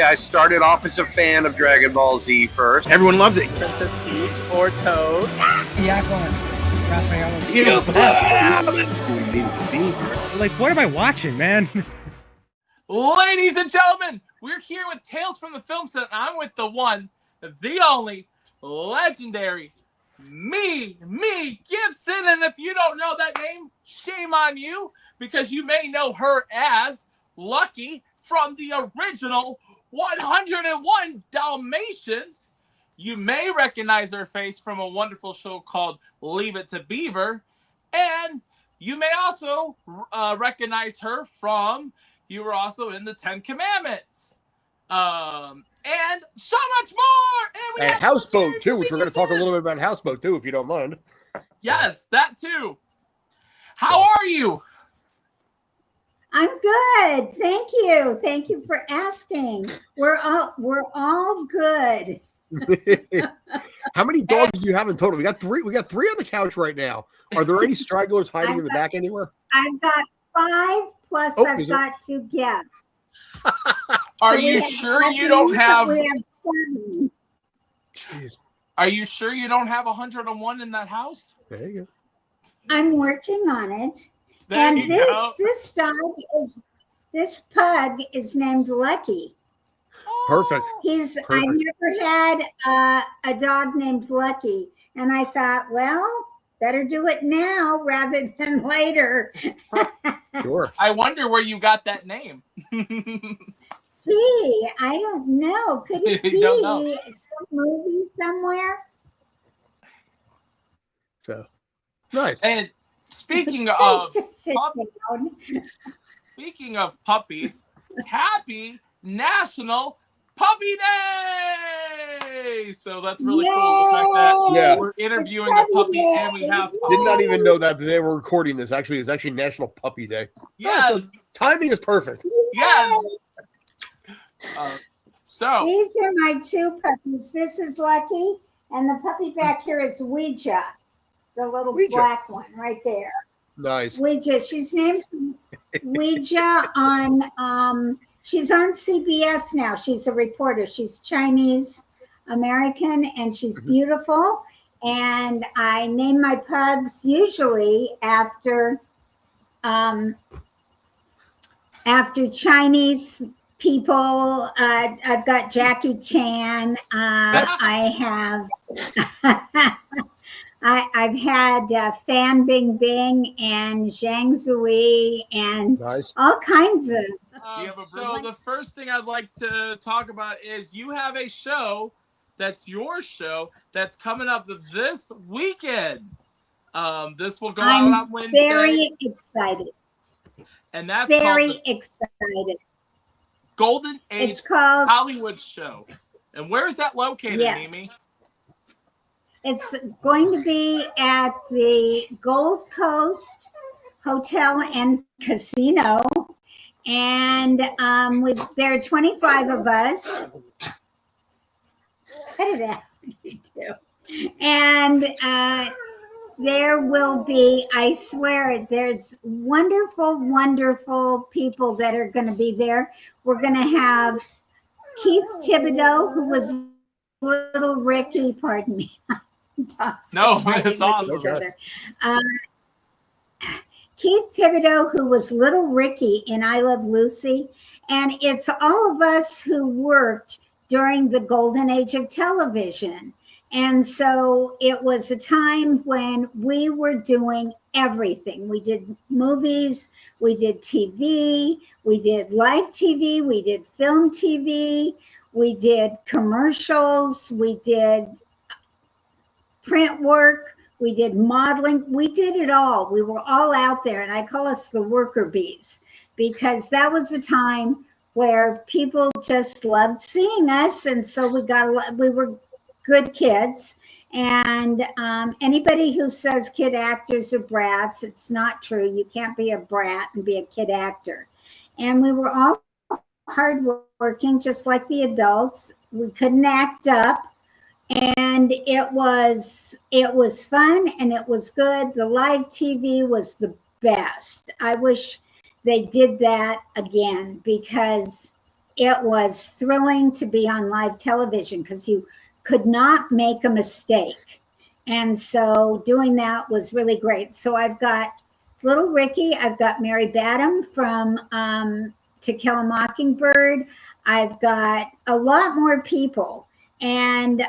I started off as a fan of Dragon Ball Z first. Everyone loves it. Princess Peach or Toad. Raphael. Doing Beaver. Like, what am I watching, man? Ladies and gentlemen, we're here with Tales from the Film Set. I'm with the one, the only, legendary Mimi Gibson. And if you don't know that name, shame on you, because you may know her as Lucky from the original 101 Dalmatians. You may recognize her face from a wonderful show called Leave It to Beaver. And you may also recognize her from, you were also in the 10 Commandments. And so much more! And Houseboat, too, which we're going to talk a little bit about Houseboat, too, if you don't mind. Yes, that too. How are you? I'm good. Thank you. Thank you for asking. We're all good. How many dogs do you have in total? We got three on the couch right now. Are there any stragglers hiding in the back anywhere? I've got 5 plus I've got 2 guests. Are you sure you don't have? We have 7. Jeez. Are you sure you don't have 101 in that house? There you go. I'm working on it. There And you go. this pug is named Lucky. Perfect. I never had a dog named Lucky, and I thought, well, better do it now rather than later. Sure. I wonder where you got that name. Gee, I don't know. Could it be some movie somewhere? So nice. And speaking of puppies, happy National Puppy Day! So that's really cool. The fact that we're interviewing a puppy and we have puppies. Did not even know that they were recording this. Actually, it's actually National Puppy Day. Yeah. So timing is perfect. Yes. So these are my 2 puppies. This is Lucky, and the puppy back here is Ouija, the little black one right there. Nice. Ouija. She's named Ouija on she's on CBS now. She's a reporter. She's Chinese American, and she's beautiful. And I name my pugs usually after Chinese people. I've got Jackie Chan. I have I've had Fan Bingbing and Zhang Zui and all kinds of. So the first thing I'd like to talk about is you have a show that's your show that's coming up this weekend. This will go out on Wednesday. I'm very excited. And that's very excited. Golden Age it's called Hollywood Show. And where is that located, Mimi? It's going to be at the Gold Coast Hotel and Casino. And there are 25 of us. Cut it out, you do. And there will be, I swear, there's wonderful, wonderful people that are going to be there. We're going to have Keith Thibodeau, who was Little Ricky, pardon me. No, it's awesome. Keith Thibodeau, who was Little Ricky in I Love Lucy. And it's all of us who worked during the golden age of television. And so it was a time when we were doing everything. We did movies, we did TV, we did live TV, we did film TV, we did commercials, we did print work, we did modeling, we did it all. We were all out there, and I call us the worker bees, because that was a time where people just loved seeing us. And so we were good kids. And anybody who says kid actors are brats, it's not true. You can't be a brat and be a kid actor. And we were all hardworking, just like the adults. We couldn't act up. And it was fun and it was good. The live TV was the best. I wish they did that again, because it was thrilling to be on live television because you could not make a mistake. And so doing that was really great. So I've got Little Ricky, I've got Mary Badham from To Kill a Mockingbird. I've got a lot more people. And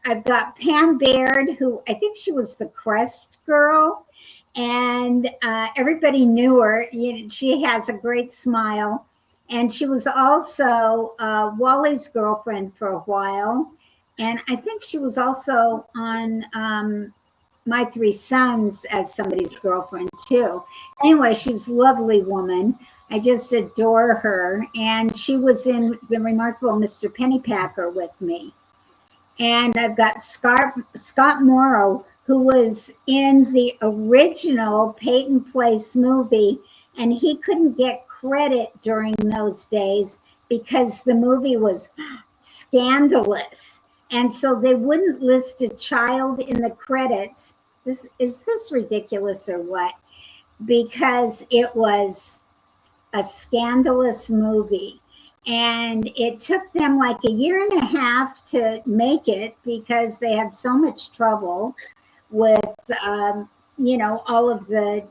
I've got Pam Baird, who I think she was the Crest girl. And everybody knew her. She has a great smile. And she was also Wally's girlfriend for a while. And I think she was also on My Three Sons as somebody's girlfriend too. Anyway, she's a lovely woman. I just adore her. And she was in The Remarkable Mr. Pennypacker with me. And I've got Scott Morrow, who was in the original Peyton Place movie, and he couldn't get credit during those days because the movie was scandalous. And so they wouldn't list a child in the credits. Is this ridiculous or what? Because it was a scandalous movie. And it took them like a year and a half to make it because they had so much trouble with, all of the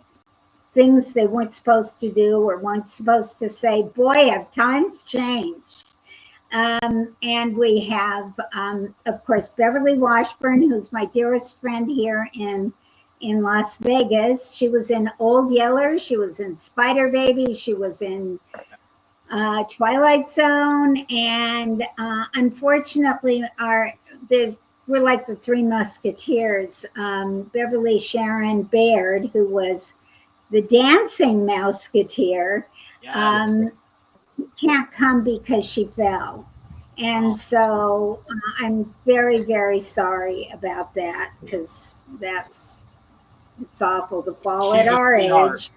things they weren't supposed to do or weren't supposed to say. Boy, have times changed. And we have, of course, Beverly Washburn, who's my dearest friend here in Las Vegas. She was in Old Yeller. She was in Spider Baby. She was in Twilight Zone. And unfortunately, we're like the Three Musketeers. Beverly Sharon Baird, who was the dancing Mouseketeer, can't come because she fell. And so I'm very, very sorry about that because it's awful to fall at our age.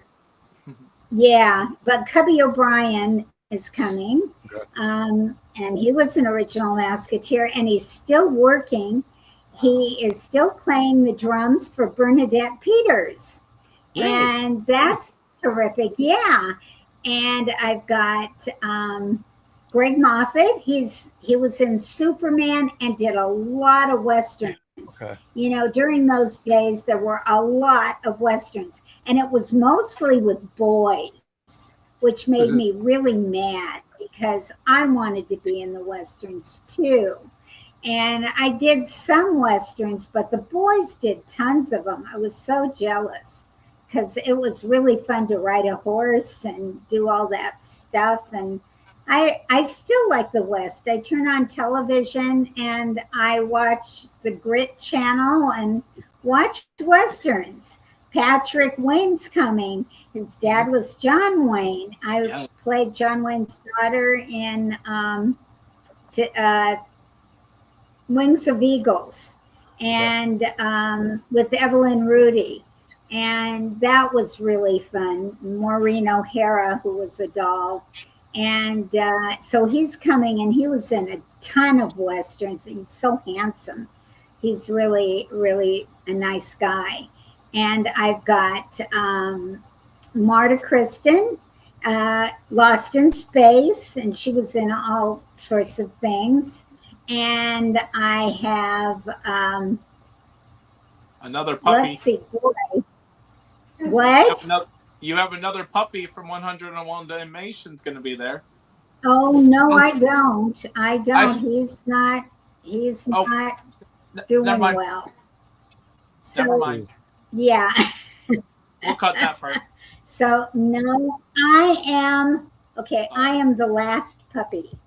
Yeah, but Cubby O'Brien is coming. And he was an original Mouseketeer, and he's still working. He is still playing the drums for Bernadette Peters. Really? And that's terrific. Yeah. And I've got Greg Moffat. He was in Superman and did a lot of Westerns. Okay. During those days, there were a lot of Westerns. And it was mostly with boys, which made me really mad because I wanted to be in the Westerns too. And I did some Westerns, but the boys did tons of them. I was so jealous because it was really fun to ride a horse and do all that stuff. And I still like the West. I turn on television and I watch the Grit channel and watch Westerns. Patrick Wayne's coming. His dad was John Wayne. I played John Wayne's daughter in Wings of Eagles and with Evelyn Rudy. And that was really fun. Maureen O'Hara, who was a doll. And so he's coming, and he was in a ton of Westerns. He's so handsome. He's really, really a nice guy. And I've got Marta Kristen, Lost in Space, and she was in all sorts of things. And I have another puppy. Let's see, boy. What? You have another puppy from 101 Dalmatians going to be there. Oh no, I don't. He's not doing well. So, never mind. Yeah. We'll cut that part. So no, I am the last puppy.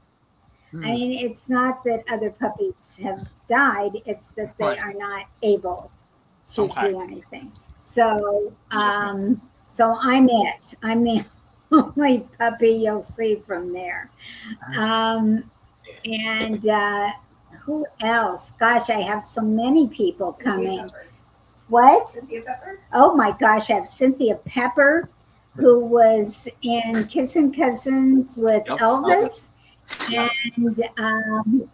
I mean, it's not that other puppies have died, it's that they are not able to do anything. So so I'm it. I'm the only puppy you'll see from there. And who else? Gosh, I have so many people coming. What? Cynthia Pepper? Oh my gosh, I have Cynthia Pepper, who was in Kissin' Cousins with Elvis. And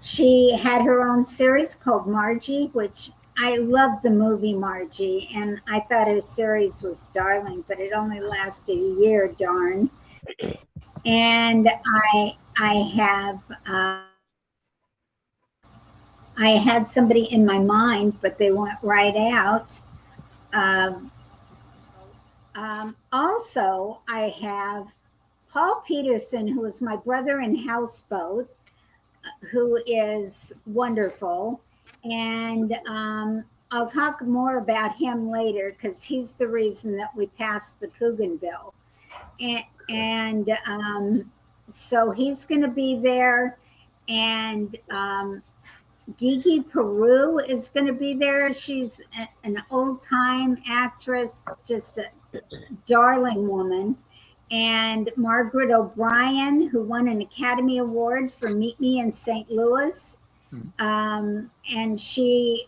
she had her own series called Margie, which I loved the movie Margie, and I thought her series was darling, but it only lasted a year, darn. And I had somebody in my mind, but they went right out. Also, I have Paul Peterson, who is my brother in Houseboat, who is wonderful. And I'll talk more about him later because he's the reason that we passed the Coogan bill. And so he's going to be there. And Gigi Peru is going to be there. She's an old-time actress, just a darling woman. And Margaret O'Brien, who won an Academy Award for Meet Me in St. Louis. And she's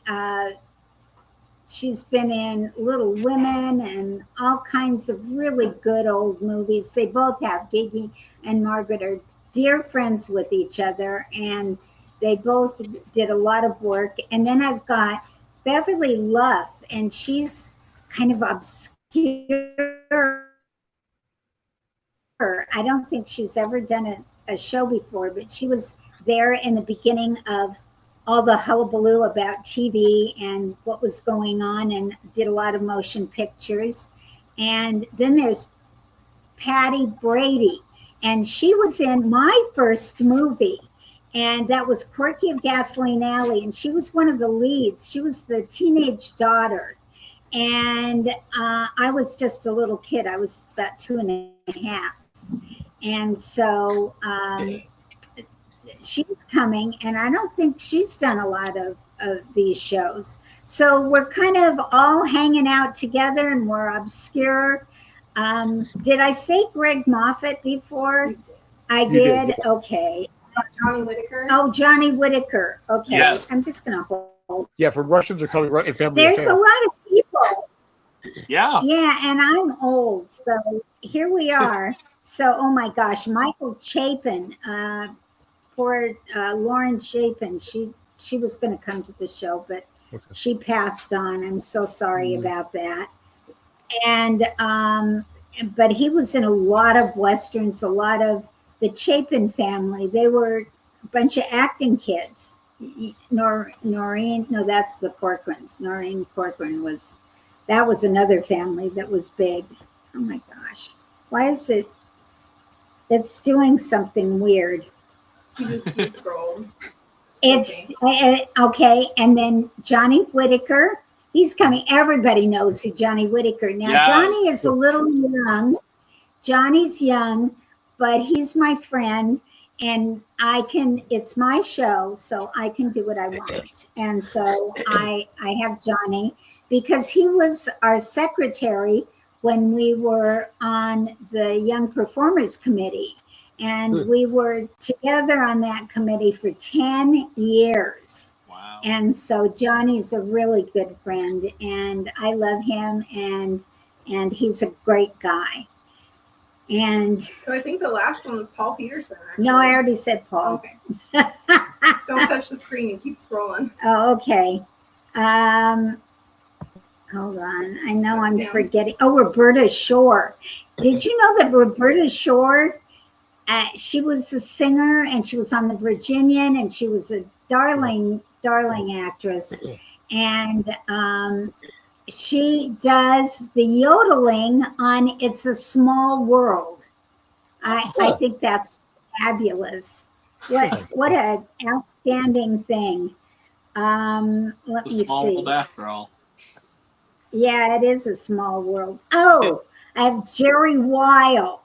been in Little Women and all kinds of really good old movies. They both have, Gigi and Margaret are dear friends with each other, and they both did a lot of work. And then I've got Beverly Luff, and she's kind of obscure. I don't think she's ever done a show before, but she was there in the beginning of all the hullabaloo about TV and what was going on, and did a lot of motion pictures. And then there's Patty Brady, and she was in my first movie, and that was Corky of Gasoline Alley, and she was one of the leads. She was the teenage daughter, and I was just a little kid. I was about 2.5. And so she's coming, and I don't think she's done a lot of these shows. So we're kind of all hanging out together, and we're obscure. Did I say Greg Moffat before? I did. Okay. Johnny Whitaker. Oh, Johnny Whitaker. Okay. Yes. I'm just going to hold. Yeah, from Russians are coming right in family. There's a lot of people. Yeah. Yeah, and I'm old, so here we are. So, oh my gosh, Michael Chapin, poor Loren Chapin. She was going to come to the show, but she passed on. I'm so sorry about that. And but he was in a lot of westerns, a lot of the Chapin family. They were a bunch of acting kids. Noreen, no, that's the Corcorans. Noreen Corcoran that was another family that was big. Oh my gosh. Why is it? It's doing something weird. You scroll. It's okay. And then Johnny Whitaker, he's coming. Everybody knows who Johnny Whitaker. Now, Yeah. Johnny is a little young. Johnny's young, but he's my friend, and it's my show, so I can do what I want. And so I have Johnny, because he was our secretary when we were on the Young Performers Committee. And we were together on that committee for 10 years. Wow. And so Johnny's a really good friend, and I love him, and he's a great guy. And So I think the last one was Paul Peterson. Actually. no, I already said Paul. Okay. Don't touch the screen and keep scrolling. Oh, okay. Hold on. I know I'm forgetting. Oh, Roberta Shore. Did you know that Roberta Shore, she was a singer, and she was on the Virginian, and she was a darling actress. And she does the yodeling on It's a Small World. I think that's fabulous. What an outstanding thing. Let me Small see. world after all. Yeah, it is a small world. Oh, I have Jerry Weil.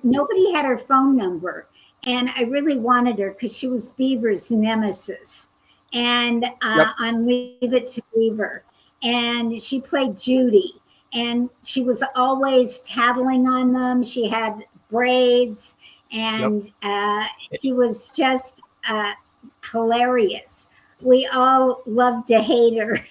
Nobody had her phone number, and I really wanted her because she was Beaver's nemesis. And on Leave It to Beaver. And she played Judy, and she was always tattling on them. She had braids, and she was just hilarious. We all loved to hate her.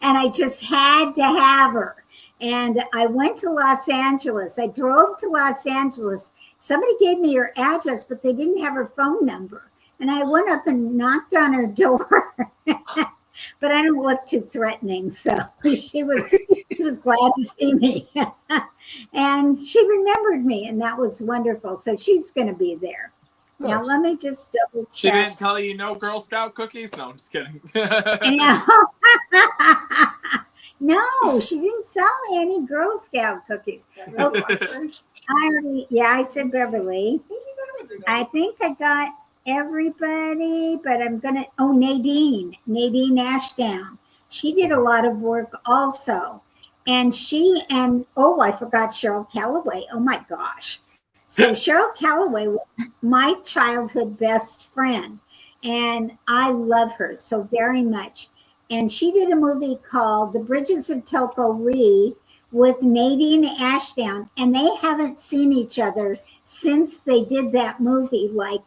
And I just had to have her. And I went to Los Angeles. I drove to Los Angeles. Somebody gave me her address, but they didn't have her phone number. And I went up and knocked on her door. But I don't look too threatening, so she was glad to see me. And she remembered me, and that was wonderful. So she's going to be there. Now, Nice. let me just double check. She didn't tell you no Girl Scout cookies? No, I'm just kidding. No. No, she didn't sell me any Girl Scout cookies. Oh, I said Beverly. I think I got everybody, but Nadine Ashdown. She did a lot of work also. And I forgot Cheryl Calloway. Oh my gosh. So Cheryl Calloway was my childhood best friend, and I love her so very much. And she did a movie called The Bridges of Toko-Ri with Nadine Ashdown, and they haven't seen each other since they did that movie like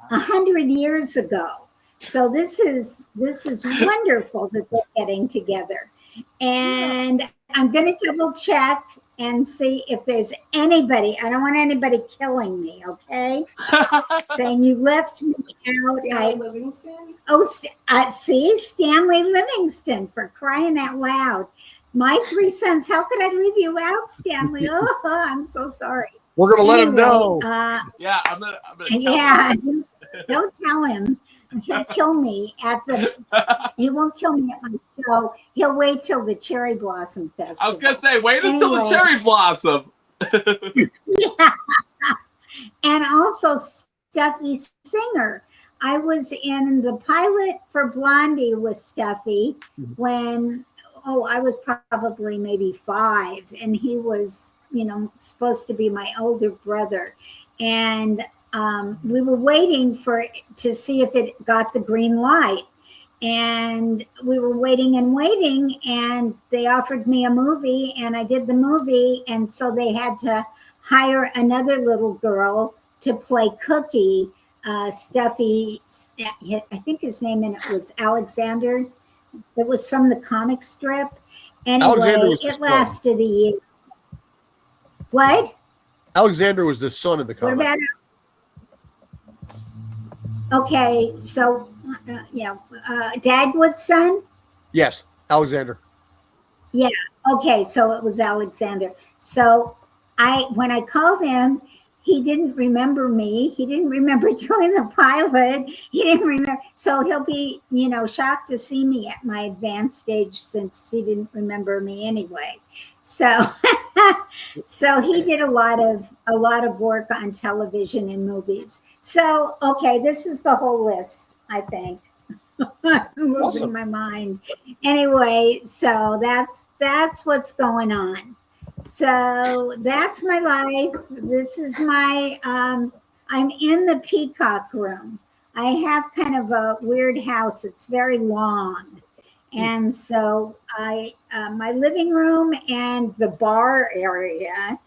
100 years ago. So this is wonderful that they're getting together. And I'm going to double check and see if there's anybody. I don't want anybody killing me, okay? Saying you left me out. Stanley Livingston. See, Stanley Livingston, for crying out loud. My 3 cents. How could I leave you out, Stanley? Oh, I'm so sorry. We're gonna let him know. Yeah, I'm gonna Yeah, don't tell him. He'll kill me he won't kill me at my show. He'll wait till the Cherry Blossom Festival. I was gonna say, wait until the cherry blossom. Yeah. And also Stuffy Singer. I was in the pilot for Blondie with Stuffy when I was probably maybe 5, and he was, supposed to be my older brother. And we were waiting to see if it got the green light. And we were waiting, and they offered me a movie, and I did the movie. And so they had to hire another little girl to play Cookie. Stuffy, I think his name in it was Alexander. It was from the comic strip. Anyway, it lasted a year. What? Alexander was the son of the comic. What about Okay, so Dagwood's son? Yes, Alexander. Yeah, okay, so it was Alexander. So when I called him, he didn't remember me. He didn't remember doing the pilot. He didn't remember. So he'll be, shocked to see me at my advanced stage since he didn't remember me anyway. So so he did a lot of work on television and movies. So, okay, this is the whole list, I think. I'm losing my mind. Anyway, so that's what's going on. So that's my life. This is my I'm in the Peacock room. I have kind of a weird house. It's very long. And so my living room and the bar area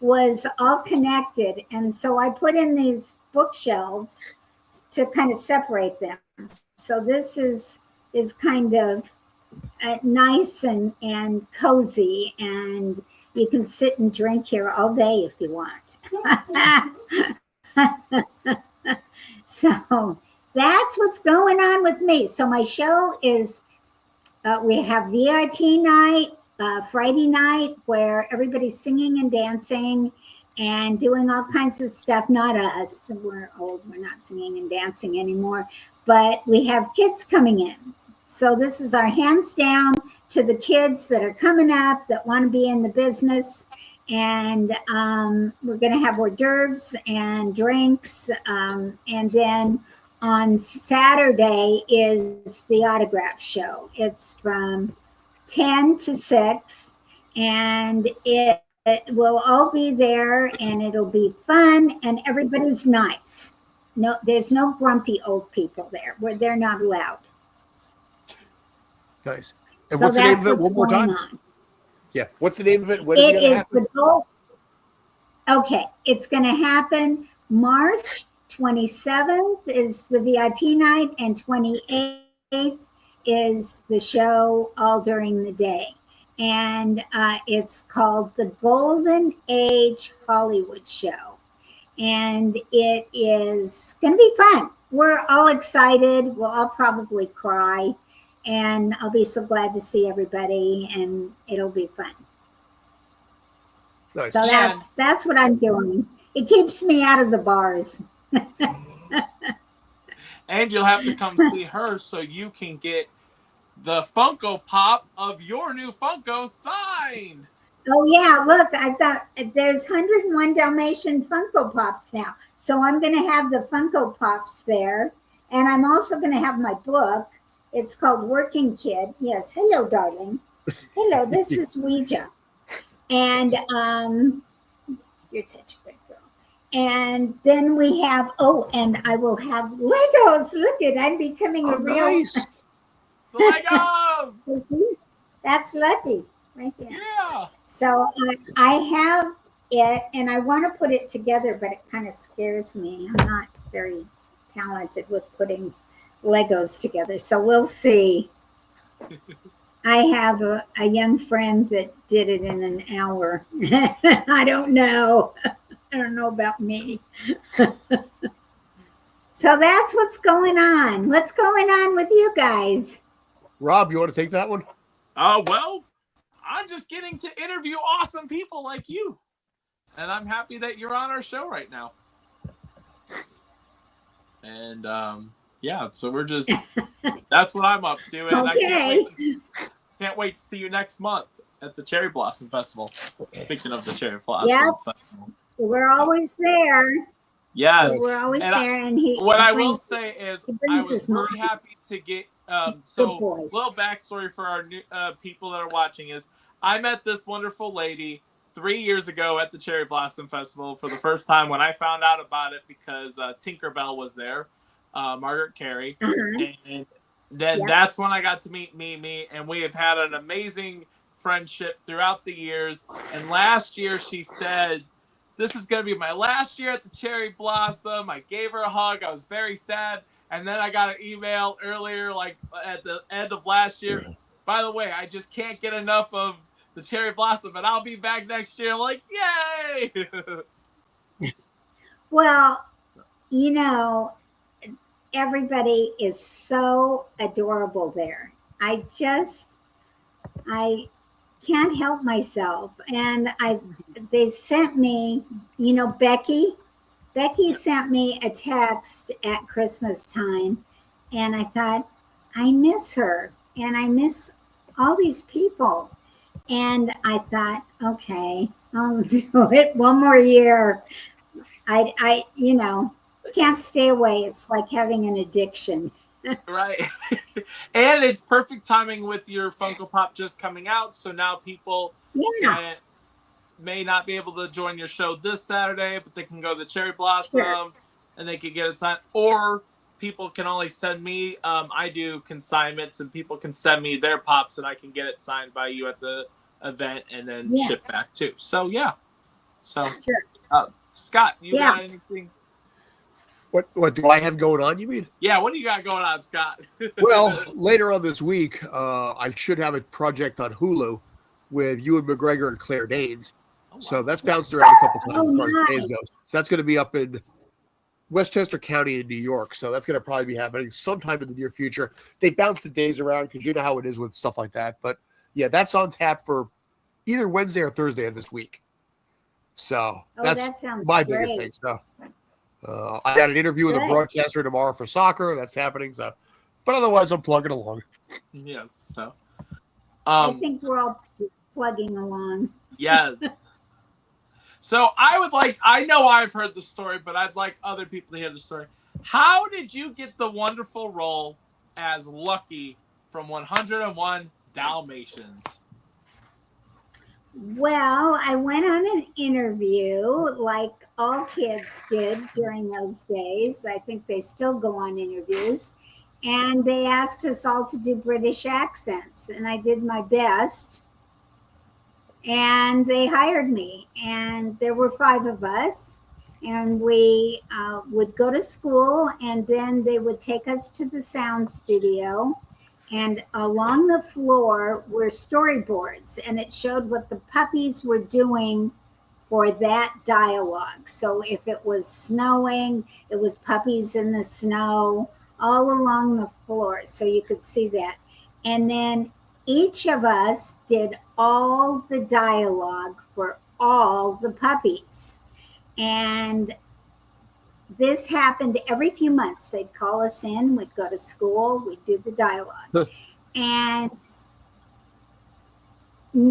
was all connected. And so I put in these bookshelves to kind of separate them. So this is kind of nice and cozy, and you can sit and drink here all day if you want. So that's what's going on with me. So my show is, we have VIP night, Friday night, where everybody's singing and dancing and doing all kinds of stuff. Not us, we're old, we're not singing and dancing anymore, but we have kids coming in. So this is our hands down to the kids that are coming up that want to be in the business. And we're going to have hors d'oeuvres and drinks. And then on Saturday is the autograph show. It's from 10 to 6, and it will all be there, and it'll be fun, and everybody's nice. No, there's no grumpy old people there. They're not allowed. Nice. And So what's the name that's of it? what's One more going time. on. Yeah. What's the name of it? When is It it gonna is happen? the goal. Okay, it's going to happen March 27th is the VIP night, and 28th is the show all during the day. And it's called the Golden Age Hollywood Show. And it is going to be fun. We're all excited. We'll all probably cry. And I'll be so glad to see everybody, and it'll be fun. Nice. So that's what I'm doing. It keeps me out of the bars. And you'll have to come see her so you can get the Funko Pop of your new Funko signed. Oh yeah, look, there's 101 Dalmatian Funko Pops now. So I'm going to have the Funko Pops there. And I'm also going to have my book. It's called Working Kid. Yes, hello, darling. Hello, this is Ouija. And you're such a good girl. And then we have, and I will have Legos. Look at, I'm becoming a real. Nice. Legos! That's Lucky right there. Yeah. So I have it and I want to put it together, but it kind of scares me. I'm not very talented with putting Legos together. So we'll see. I have a young friend that did it in an hour. I don't know. I don't know about me. So that's what's going on. What's going on with you guys? Rob, you want to take that one? Well, I'm just getting to interview awesome people like you. And I'm happy that you're on our show right now. And yeah, so we're just, that's what I'm up to. And Okay. I can't wait to see you next month at the Cherry Blossom Festival. Speaking of the Cherry Blossom Festival. We're always there. Yes. We're always And there. And what I will say is I was his really mom. happy to get, Good so boy. little backstory for our new people that are watching is I met this wonderful lady 3 years ago at the Cherry Blossom Festival for the first time when I found out about it because Tinkerbell was there, Margaret Cary. And then that's when I got to meet Mimi, and we have had an amazing friendship throughout the years. And last year she said, this is going to be my last year at the Cherry Blossom. I gave her a hug. I was very sad. And then I got an email earlier, like at the end of last year. By the way, I just can't get enough of the Cherry Blossom, and I'll be back next year. I'm like, yay! Well, you know, everybody is so adorable there. I can't help myself. And they sent me, you know, Becky sent me a text at Christmas time, and I thought, I miss her and I miss all these people. And I thought, okay, I'll do it one more year. I you know, can't stay away. It's like having an addiction. Right. And it's perfect timing with your Funko Pop just coming out. So now people may not be able to join your show this Saturday, but they can go to Cherry Blossom and they can get it signed. Or people can only send me, I do consignments, and people can send me their pops and I can get it signed by you at the event and then ship back too. So yeah. So Scott, you got anything? What do I have going on, you mean? Yeah, what do you got going on, Scott? Well, later on this week, I should have a project on Hulu with Ewan McGregor and Claire Danes. Oh, wow. So that's bounced around a couple times as far as days go. So that's going to be up in Westchester County in New York. So that's going to probably be happening sometime in the near future. They bounce the days around because you know how it is with stuff like that. But yeah, that's on tap for either Wednesday or Thursday of this week. So that's my biggest thing. So I got an interview with a broadcaster tomorrow for soccer. That's happening. So, but otherwise, I'm plugging along. Yes. So I think we're all just plugging along. Yes. So I know I've heard the story, but I'd like other people to hear the story. How did you get the wonderful role as Lucky from 101 Dalmatians? Well, I went on an interview like all kids did during those days. I think they still go on interviews. And they asked us all to do British accents. And I did my best. And they hired me. And there were 5 of us. And we would go to school. And then they would take us to the sound studio. And along the floor were storyboards, and it showed what the puppies were doing for that dialogue. So if it was snowing, it was puppies in the snow all along the floor. So you could see that. And then each of us did all the dialogue for all the puppies. And this happened every few months. They'd call us in, we'd go to school, we'd do the dialogue. And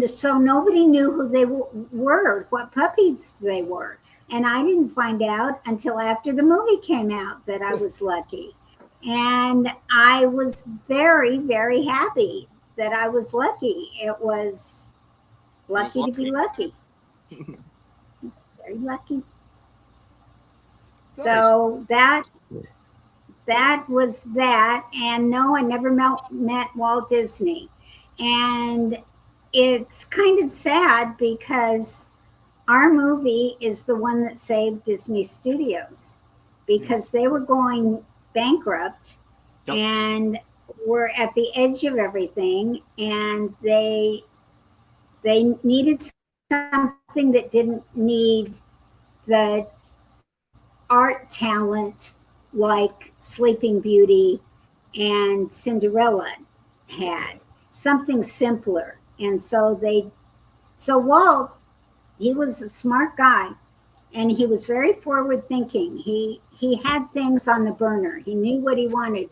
so nobody knew who they were, what puppies they were. And I didn't find out until after the movie came out that I was lucky. And I was very, very happy that I was lucky. It was lucky to be lucky. It's very lucky. Nice. So that was that. And no, I never met Walt Disney. And it's kind of sad because our movie is the one that saved Disney Studios, because they were going bankrupt. Yep. And were at the edge of everything, and they needed something that didn't need the art talent like Sleeping Beauty and Cinderella had, something simpler. And so Walt, he was a smart guy, and he was very forward thinking. He had things on the burner. He knew what he wanted.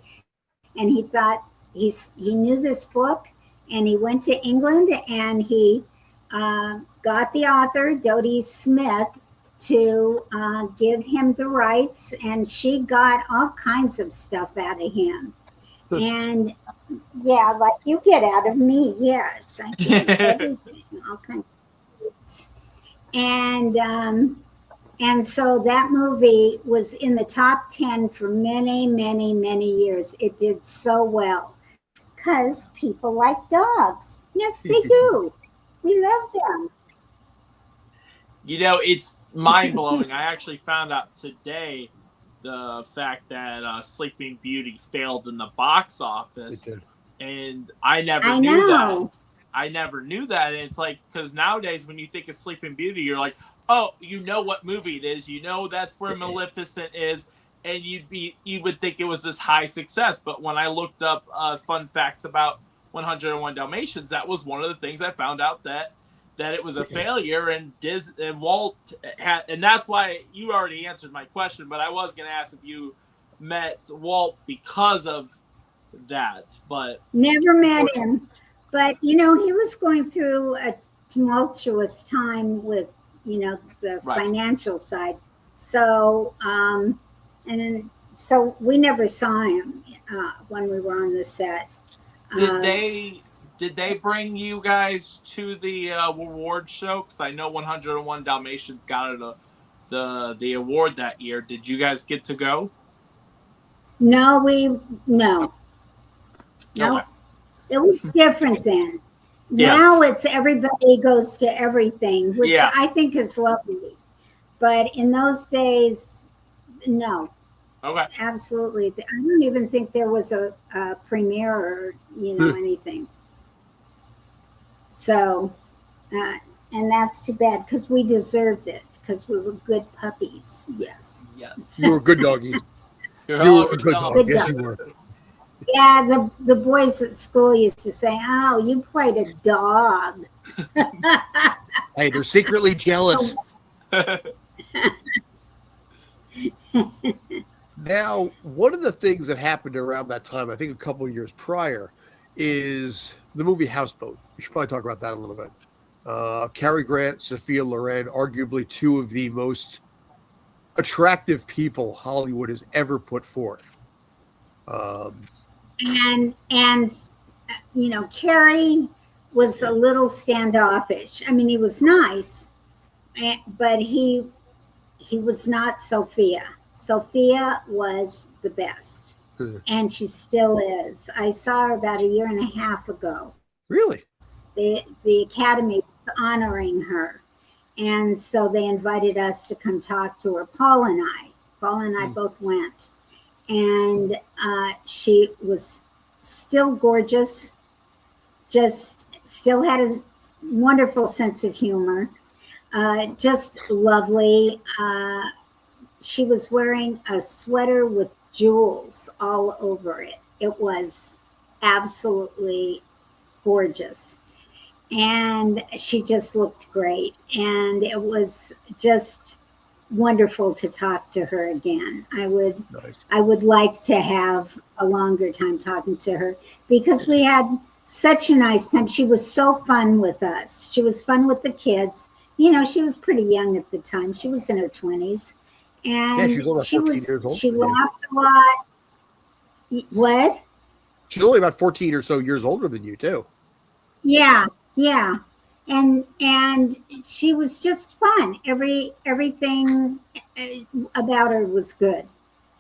And he thought he knew this book, and he went to England, and he got the author, Dodie Smith, to give him the rights, and she got all kinds of stuff out of him. And yeah, like you get out of me, yes, I get everything, all kinds of things. And so that movie was in the top 10 for many, many, many years. It did so well because people like dogs. Yes, they do. We love them. You know, it's mind-blowing. I actually found out today the fact that Sleeping Beauty failed in the box office. It did. And I never knew that. I never knew that. And it's like, because nowadays when you think of Sleeping Beauty, you're like, oh, you know what movie it is. You know that's where Maleficent is. And you would think it was this high success. But when I looked up fun facts about 101 Dalmatians, that was one of the things I found out, that it was a failure. And Walt had, and that's why you already answered my question. But I was going to ask if you met Walt because of that. But never met him. But, you know, he was going through a tumultuous time with, you know, the financial side. So, so we never saw him when we were on the set. Did they bring you guys to the award show? Because I know 101 Dalmatians got the award that year. Did you guys get to go? No. Okay. It was different then. Yeah. Now it's everybody goes to everything, which Yeah. I think is lovely. But in those days, no. Okay. Absolutely. I don't even think there was a premiere or, you know, anything. So, and that's too bad, because we deserved it, because we were good puppies. Yes. Yes. You were good doggies. You You were a good dog. Yes, you were. Yeah, the boys at school used to say, oh, you played a dog. Hey, they're secretly jealous. Now, one of the things that happened around that time, I think a couple of years prior, is the movie Houseboat. We should probably talk about that a little bit. Cary Grant, Sophia Loren, arguably two of the most attractive people Hollywood has ever put forth. And you know, Cary was a little standoffish. I mean, he was nice, but he was not Sophia. Sophia was the best, and she still is. I saw her about a year and a half ago. Really? The Academy was honoring her, and so they invited us to come talk to her. Paul and I both went. And she was still gorgeous, just still had a wonderful sense of humor, just lovely. She was wearing a sweater with jewels all over it. It was absolutely gorgeous. and she just looked great. And it was just wonderful to talk to her again. Nice. I would like to have a longer time talking to her because we had such a nice time. She was so fun with us. She was fun with the kids. You know, she was pretty young at the time. She was in her 20s. And Yeah, she's only about 14 years old. she laughed a lot. What? She's only about 14 or so years older than you, too. Yeah, yeah. And she was just fun. Everything about her was good.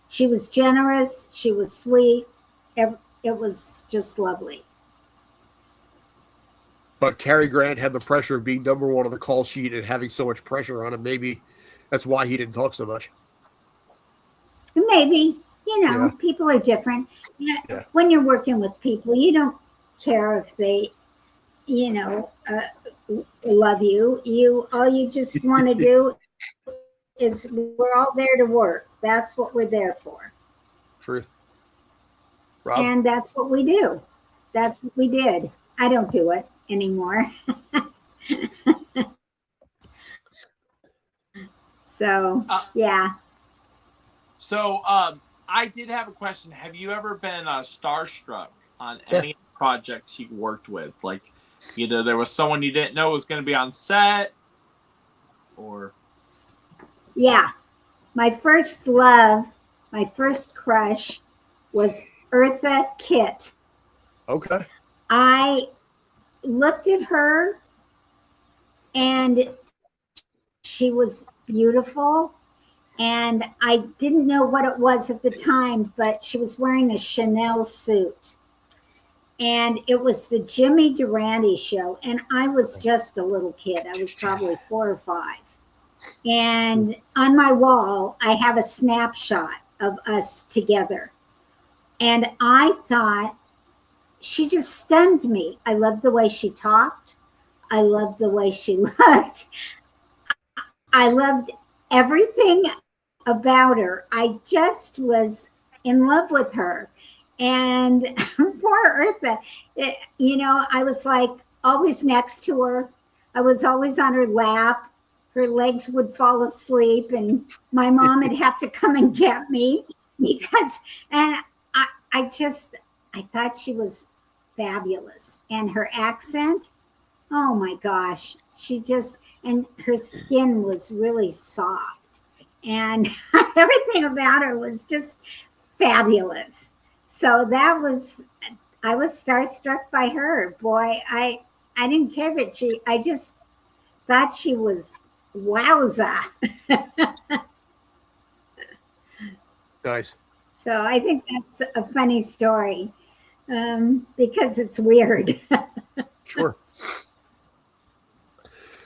She was generous. She was sweet. It was just lovely. But Cary Grant had the pressure of being number one on the call sheet and having so much pressure on him. Maybe that's why he didn't talk so much. Maybe, you know, Yeah. people are different. Yeah. When you're working with people, you don't care if they, you know, love you. All you just want to do is we're all there to work. That's what we're there for. Truth. Rob? And that's what we do. That's what we did. I don't do it anymore. So, yeah. So I did have a question. Have you ever been starstruck on any projects you worked with? Like either there was someone you didn't know was going to be on set or... Yeah. My first love, my first crush was Eartha Kitt. Okay. I looked at her and she was beautiful. And I didn't know what it was at the time, but she was wearing a Chanel suit. And it was the Jimmy Durante show. And I was just a little kid. I was probably 4 or 5. And on my wall, I have a snapshot of us together. And I thought, she just stunned me. I loved the way she talked. I loved the way she looked. I loved everything about her. I just was in love with her. And poor Eartha, you know, I was like always next to her. I was always on her lap. Her legs would fall asleep and my mom would have to come and get me because, and I thought she was fabulous. And her accent, oh my gosh, and her skin was really soft. And everything about her was just fabulous. So I was starstruck by her. Boy, I didn't care that I just thought she was wowza. Nice. So I think that's a funny story because it's weird. Sure.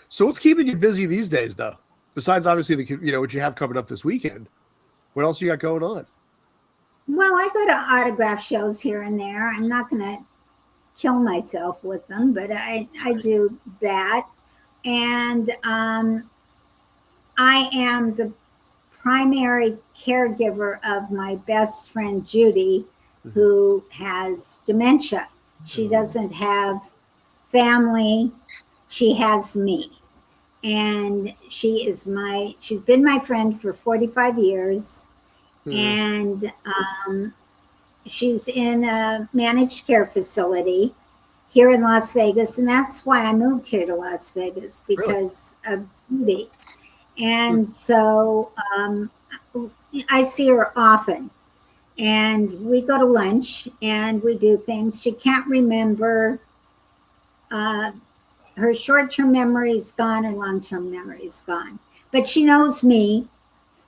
So what's keeping you busy these days, though? Besides, obviously, what you have coming up this weekend. What else you got going on? Well, I go to autograph shows here and there. I'm not going to kill myself with them, but I do that. And I am the primary caregiver of my best friend, Judy, who has dementia. She doesn't have family. She has me. And she's been my friend for 45 years. And she's in a managed care facility here in Las Vegas. And that's why I moved here to Las Vegas, because of Judy. And so I see her often. And we go to lunch and we do things. She can't remember. Her short-term memory is gone, her long-term memory is gone. But she knows me.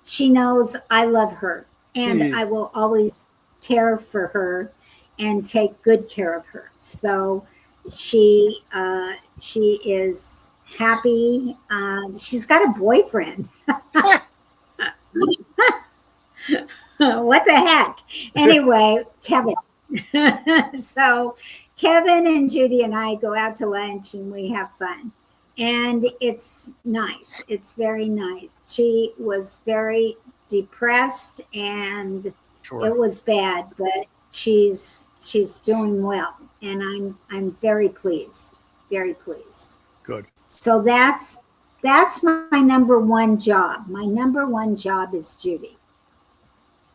She knows I love her. And I will always care for her and take good care of her. So she is happy. She's got a boyfriend. What the heck? Anyway, Kevin. So Kevin and Judy and I go out to lunch and we have fun. And it's nice. It's very nice. She was very depressed and it was bad, but she's doing well. And I'm very pleased. very pleased. Good. So that's my number one job. My number one job is Judy.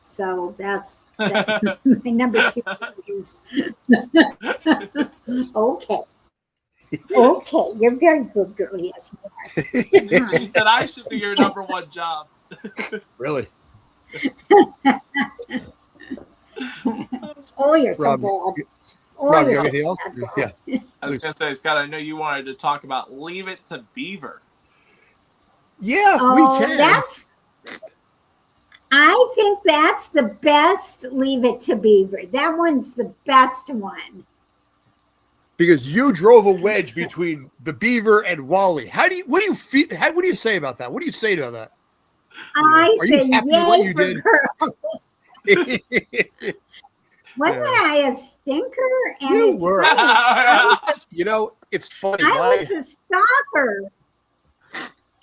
So that's my number two is okay. Okay, you're very good, girl. Yes, you are. She said I should be your number one job. Really? Oh, you're so Rob, bad. Rob, you You're have so anything else? bad. Yeah. I was going to say, Scott, I know you wanted to talk about Leave It to Beaver. Yeah, Oh, we can. I think that's the best Leave It to Beaver. That one's the best one. Because you drove a wedge between the Beaver and Wally. What do you feel? What do you say about that? What do you say about that? I Are you say happy with what yay you for did? girls. Wasn't I a stinker? And You it's were. funny. It's funny. I was a stalker.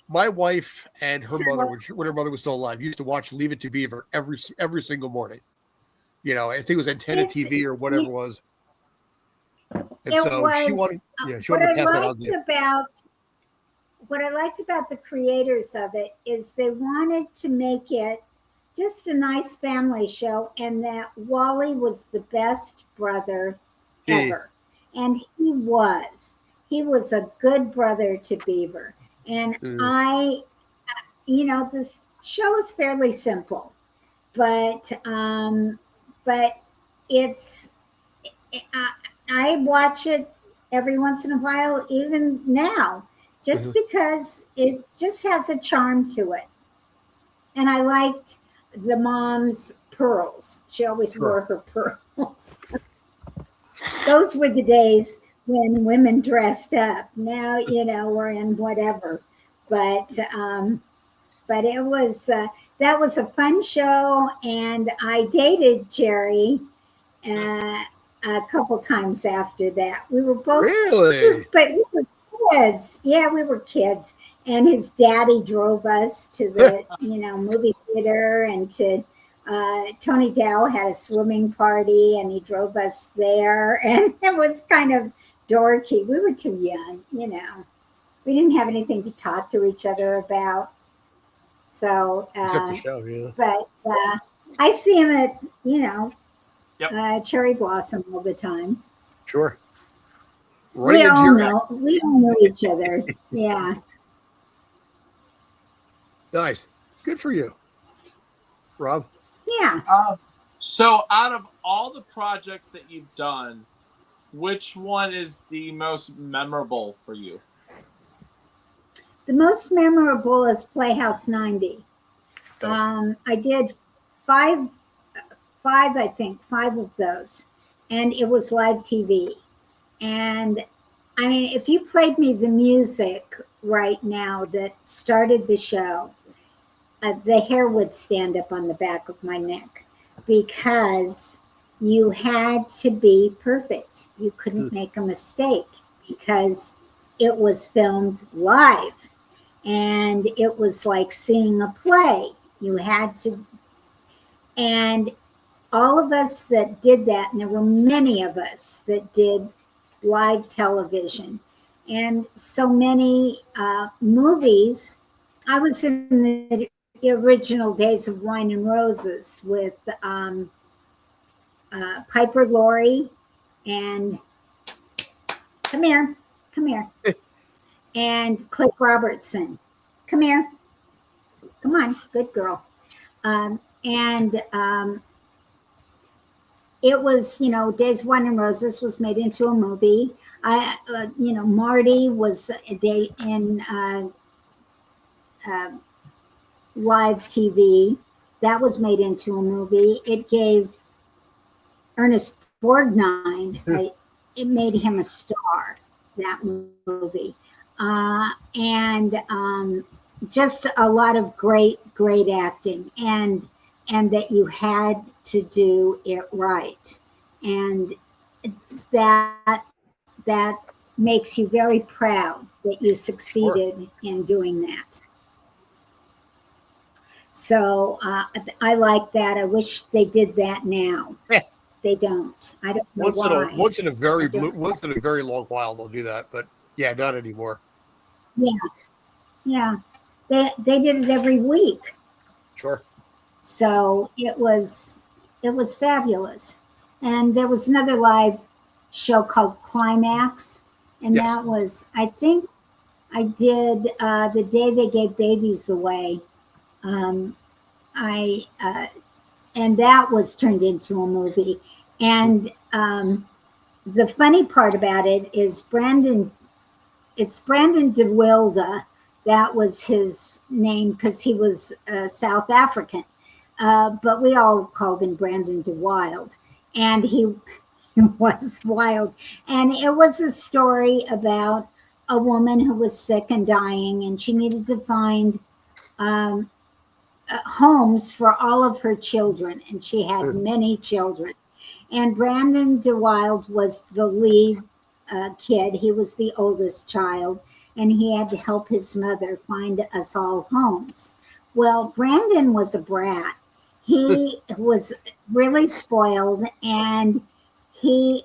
My wife and her So- mother, when her mother was still alive, used to watch Leave It to Beaver every single morning. I think it was Antenna It's- TV or whatever it was. And It so was, she wanted what to I pass that on. what I liked about the creators of it is they wanted to make it just a nice family show, and that Wally was the best brother ever. And he was a good brother to Beaver. And this show is fairly simple, but it's, I watch it every once in a while, even now, just because it just has a charm to it. And I liked the mom's pearls. She always wore her pearls. Those were the days when women dressed up. Now, we're in whatever. But it was, that was a fun show. And I dated Jerry a couple times after that. We were both, Really? but we were kids. Yeah, we were kids. And his daddy drove us to the, movie theater, and to Tony Dow had a swimming party, and he drove us there. And it was kind of dorky. We were too young, We didn't have anything to talk to each other about. So, Except the show, yeah. but I see him at, Yep. Cherry Blossom all the time. Sure. We all know each other. Yeah. Nice. Good for you. Rob? Yeah. So out of all the projects that you've done, which one is the most memorable for you? The most memorable is Playhouse 90. I did five of those, and it was live TV. And I mean, if you played me the music right now that started the show, the hair would stand up on the back of my neck, because you had to be perfect. You couldn't make a mistake, because it was filmed live, and it was like seeing a play. You had to, and all of us that did that, and there were many of us that did live television, and so many movies. I was in the original days of Wine and Roses with Piper Laurie and come here, and Cliff Robertson. Come here. Come on, good girl. It was, Days of Wine and Roses was made into a movie. Marty was a day in live TV. That was made into a movie. It gave Ernest Borgnine, it made him a star, that movie. Just a lot of great acting, and that you had to do it right. And that makes you very proud that you succeeded in doing that. So I like that. I wish they did that now. They don't. I don't know why. Once in a very long while they'll do that, but Yeah, not anymore. Yeah. They did it every week. Sure. So it was fabulous. And there was another live show called Climax, and Yes. that was, I think I did the day they gave babies away. I and that was turned into a movie. And the funny part about it is it's Brandon DeWilde. That was his name because he was South African. But we all called him Brandon DeWild. And he was wild. And it was a story about a woman who was sick and dying, and she needed to find homes for all of her children. And she had many children. And Brandon DeWild was the lead kid. He was the oldest child, and he had to help his mother find us all homes. Well, Brandon was a brat. He was really spoiled, and he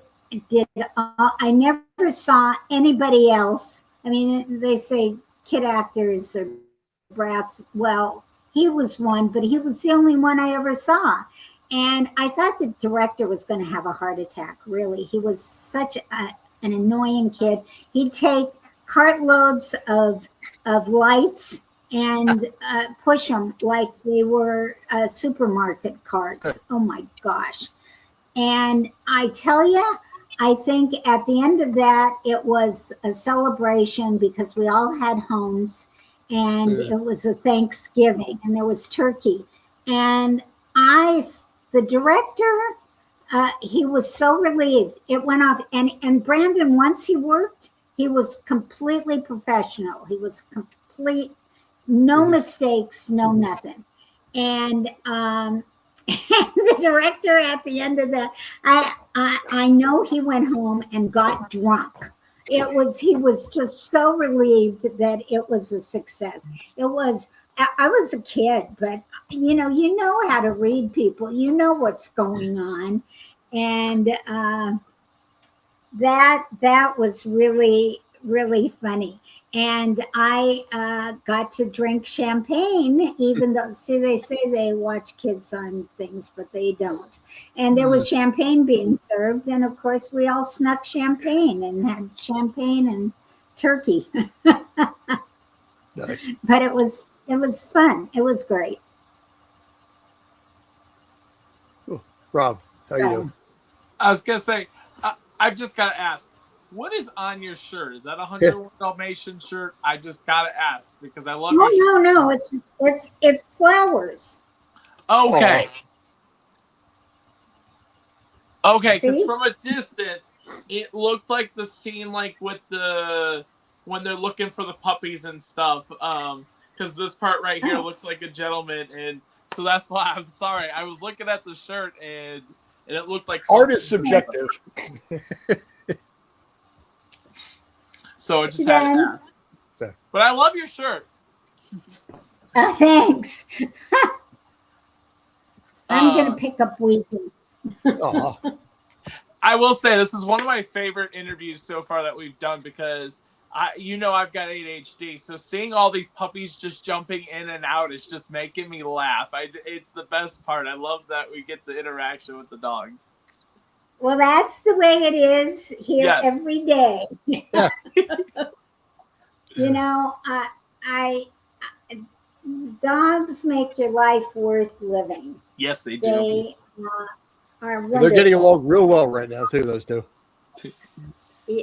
did. I never saw anybody else. I mean, they say kid actors are brats. Well, he was one, but he was the only one I ever saw. And I thought the director was going to have a heart attack, really. He was such an annoying kid. He'd take cartloads of lights and push them like they were supermarket carts. Oh, my gosh. And I tell you, I think at the end of that, it was a celebration because we all had homes, and it was a Thanksgiving, and there was turkey. And the director, he was so relieved. It went off. And Brandon, once he worked, he was completely professional. He was no mistakes, no nothing. And the director at the end of that, I know he went home and got drunk. He was just so relieved that it was a success. I was a kid, but you know how to read people. You know what's going on, and that was really, really funny. And I got to drink champagne, even though, see, they say they watch kids on things, but they don't. And there was champagne being served, and of course, we all snuck champagne and had champagne and turkey. Nice. But it was fun. It was great. Rob, how you doing? I was gonna say, I've just got to ask, what is on your shirt? Is that a 101 Dalmatian shirt? I just got to ask because I love. No, it's flowers. Okay. Oh. Okay, because from a distance, it looked like the scene, like with when they're looking for the puppies and stuff. Because this part right here looks like a gentleman, and so that's why I'm sorry. I was looking at the shirt and it looked like art is subjective. So I just had to ask. But I love your shirt. Thanks. I'm going to pick up Ouija. I will say this is one of my favorite interviews so far that we've done because I've got ADHD, so seeing all these puppies just jumping in and out is just making me laugh. It's the best part. I love that we get the interaction with the dogs. Well, that's the way it is here every day. Yeah. Dogs make your life worth living. Yes, they do. They are wonderful. They're getting along real well right now, too, those two.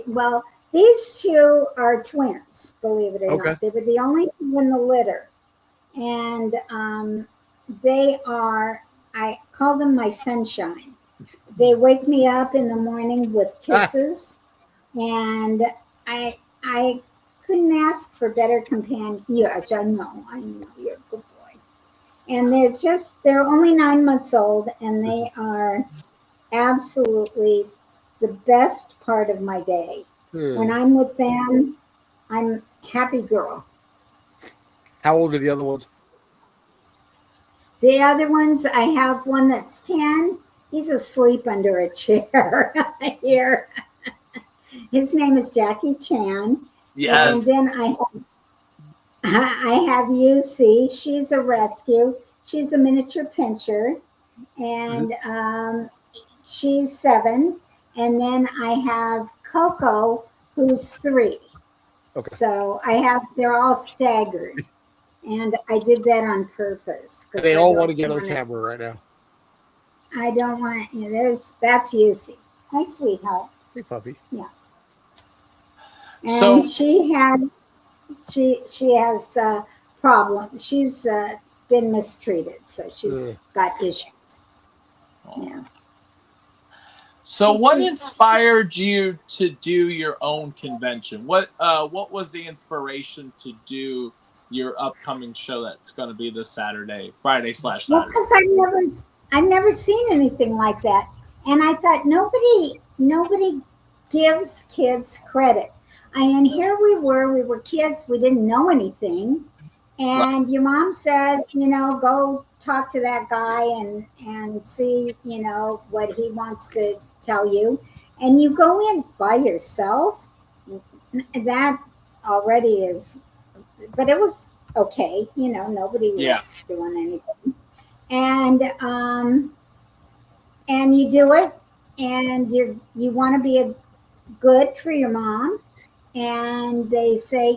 Well, these two are twins, believe it or Okay. not. They were the only two in the litter. And I call them my sunshine. They wake me up in the morning with kisses. And I couldn't ask for better companion. Yes, I know, you're a good boy. And they're only 9 months old, and they are absolutely the best part of my day. When I'm with them, I'm happy girl. How old are the other ones? The other ones, I have one that's 10. He's asleep under a chair here. His name is Jackie Chan, Yes. And then I have UC. She's a rescue. She's a miniature pinscher, and she's 7. And then I have Coco, who's 3. Okay. So they're all staggered. And I did that on purpose. They all want to get on camera right now. I don't want to, that's UC. Hi, sweetheart. Hey, puppy. Yeah. And she has problems. She's been mistreated, so she's got issues. Yeah. So what inspired you to do your own convention? What was the inspiration to do your upcoming show that's going to be this Friday/Saturday? Well, because I've never seen anything like that, and I thought nobody gives kids credit. And here we were kids, we didn't know anything, and your mom says, go talk to that guy and see, what he wants to tell you, and you go in by yourself. That already is, but it was okay, nobody was doing anything, and you do it, and you want to be good for your mom, and they say,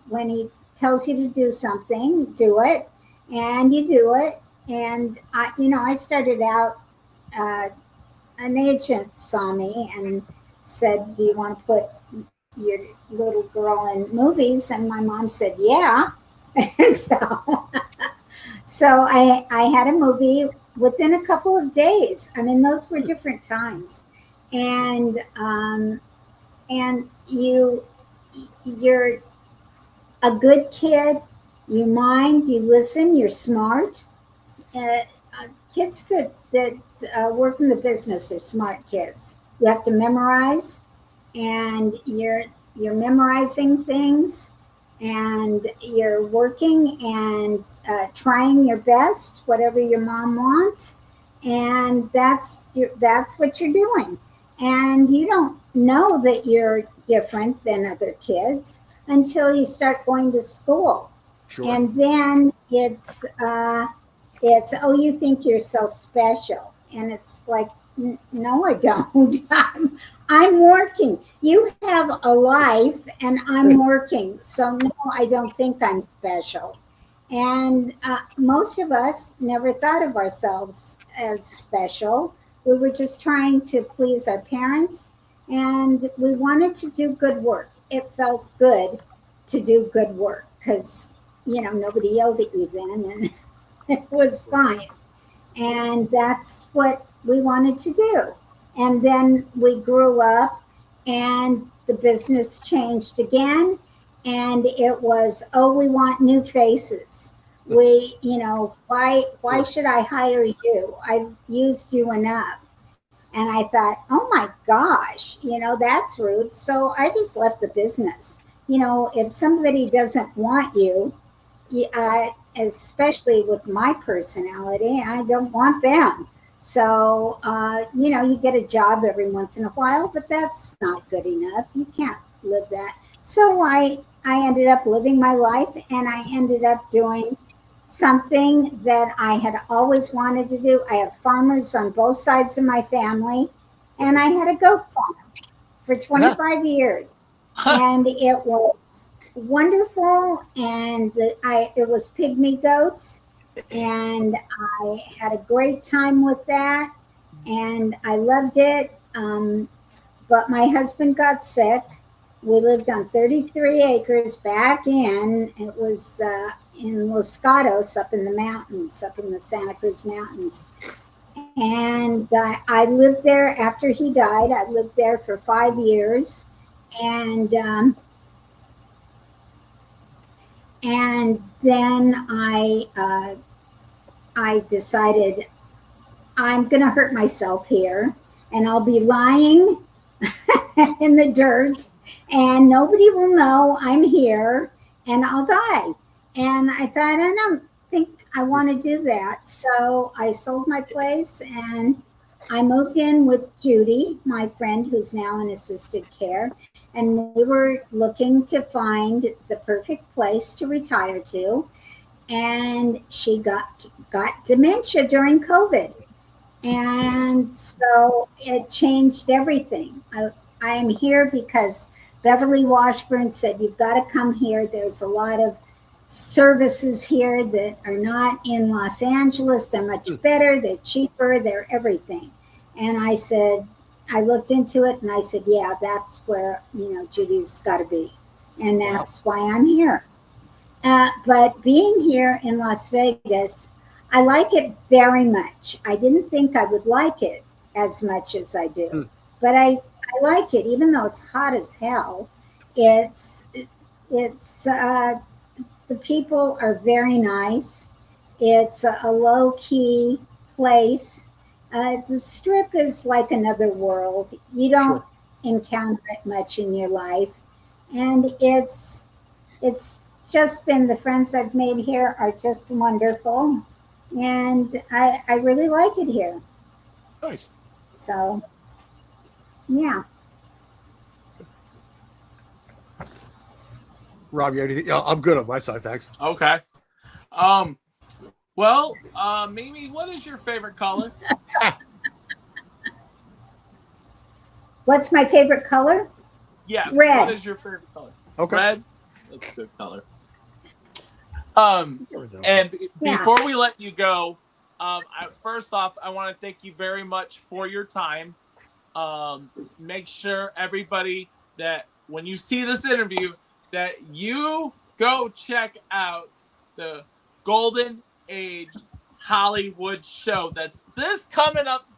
when he tells you to do something, do it, and you do it. And I started out, an agent saw me and said, do you want to put your little girl in movies? And my mom said, yeah. And so I had a movie within a couple of days. I mean, those were different times. And you're a good kid. You mind, you listen, you're smart. Kids that work in the business are smart kids. You have to memorize, and you're memorizing things, and you're working and trying your best, whatever your mom wants, and that's what you're doing. And you don't know that you're different than other kids until you start going to school. Sure. And then it's you think you're so special, and it's like, no, I don't. I'm working. You have a life, and I'm working. So no, I don't think I'm special. And most of us never thought of ourselves as special. We were just trying to please our parents, and we wanted to do good work. It felt good to do good work because, nobody yelled at you then, and it was fine. And that's what we wanted to do. And then we grew up, and the business changed again. And it was, we want new faces. We, why should I hire you? I've used you enough. And I thought, oh my gosh, that's rude. So I just left the business. If somebody doesn't want you, especially with my personality, I don't want them. So, you get a job every once in a while, but that's not good enough. You can't live that. So I ended up living my life, and I ended up doing something that I had always wanted to do. I have farmers on both sides of my family, and I had a goat farm for 25 years. And it was wonderful, and it was pygmy goats, and I had a great time with that, and I loved it. But my husband got sick. We lived on 33 acres back in, it was in Los Gatos, up in the mountains, up in the Santa Cruz Mountains. And I lived there after he died. I lived there for 5 years. And then I decided I'm going to hurt myself here, and I'll be lying in the dirt, and nobody will know I'm here, and I'll die. And I thought, I don't think I want to do that. So I sold my place, and I moved in with Judy, my friend, who's now in assisted care. and we were looking to find the perfect place to retire to. And she got dementia during COVID. And so it changed everything. I am here because Beverly Washburn said, you've got to come here. There's a lot of services here that are not in Los Angeles. They're much better. They're cheaper. They're everything. And I said, I looked into it and I said, yeah, that's where, Judy's got to be. And that's why I'm here. But being here in Las Vegas, I like it very much. I didn't think I would like it as much as I do, but I like it, even though it's hot as hell. It's the people are very nice. It's a low key place. The Strip is like another world. You don't encounter it much in your life, and it's just been, the friends I've made here are just wonderful, and I really like it here. Nice. So, yeah. Rob, you have anything? I'm good on my side, thanks. Okay. Well, Mimi, what is your favorite color? What's my favorite color? Yes. Red. What is your favorite color? Okay. Red. That's a good color. And before we let you go, first off, I want to thank you very much for your time. Make sure everybody that when you see this interview, that you go check out the Golden Age Hollywood show. That's this coming up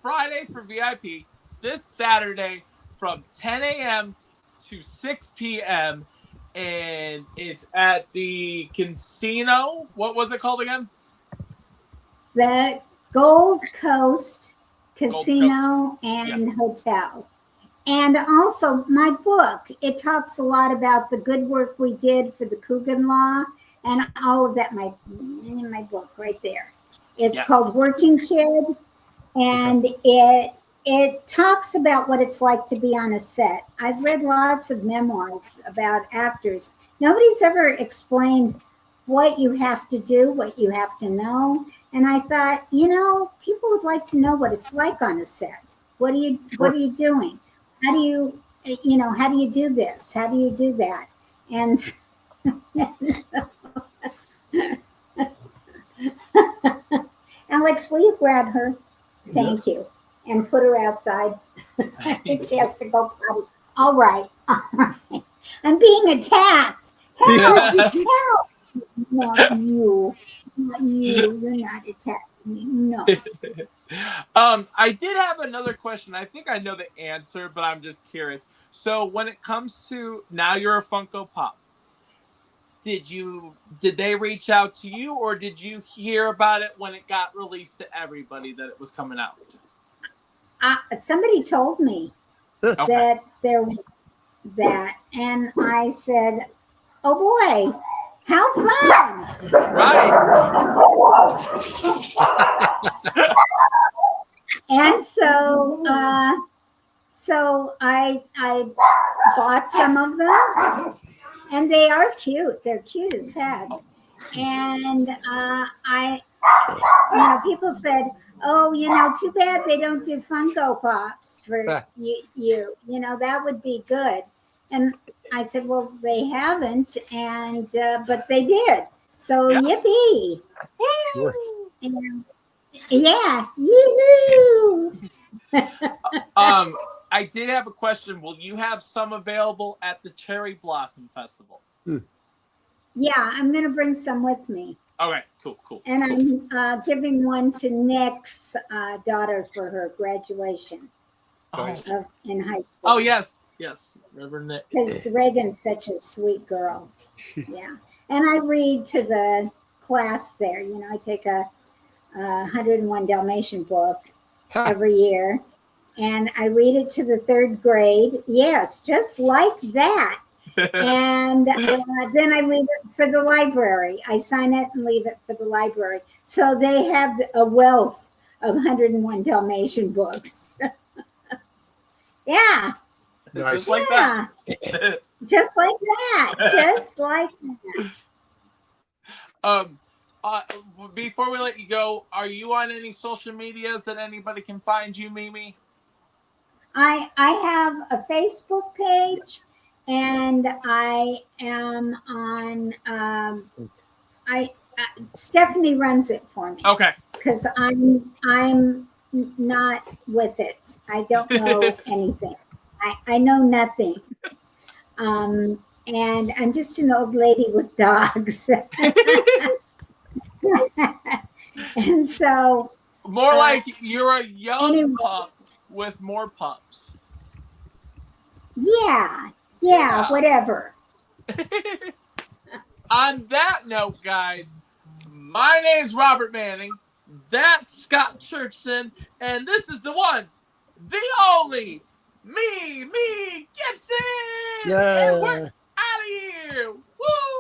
Friday for VIP, this Saturday from 10 a.m. to 6 p.m. And it's at the casino. What was it called again? The Gold Coast Casino and Hotel. And also my book, it talks a lot about the good work we did for the Coogan Law and all of that in my book right there. It's called Working Kid, and it talks about what it's like to be on a set. I've read lots of memoirs about actors. Nobody's ever explained what you have to do, what you have to know. And I thought, people would like to know what it's like on a set. What are you doing? How do you do this? How do you do that? And Alex, will you grab her? Thank you. And put her outside. I think she has to go potty. All right. I'm being attacked. Help! Help! Not you. Not you. You're not attacking me. No. I did have another question. I think I know the answer, but I'm just curious. So when it comes to now you're a Funko Pop, did they reach out to you, or did you hear about it when it got released to everybody that it was coming out? Somebody told me that there was that, and I said, oh boy, how fun. Right. And so I bought some of them, and they are cute. They're cute as heck. And people said, oh, too bad they don't do Funko Pops for you. That would be good. And I said, well, they haven't, and but they did. So yippee! Sure. And, yeah, yoo-hoo! I did have a question. Will you have some available at the Cherry Blossom Festival? Yeah, I'm going to bring some with me. Okay, cool. And I'm giving one to Nick's daughter for her graduation in high school. Oh, yes, Reverend Nick. Because Reagan's such a sweet girl. Yeah. And I read to the class there. I take a 101 Dalmatian book every year. And I read it to the third grade. Yes, just like that. And then I leave it for the library. I sign it and leave it for the library. So they have a wealth of 101 Dalmatian books. Yeah. Nice. Just like that. Just like that. Just like that. Before we let you go, are you on any social medias that anybody can find you, Mimi? I have a Facebook page, and I am on. Stephanie runs it for me. Okay. Because I'm not with it. I don't know anything. I know nothing. And I'm just an old lady with dogs. And so more like you're a young pup with more pups. Yeah, whatever. On that note, guys, my name's Robert Manning. That's Scott Churchson, and this is the one, the only Mimi Gibson. Yeah. And we're out of here. Woo!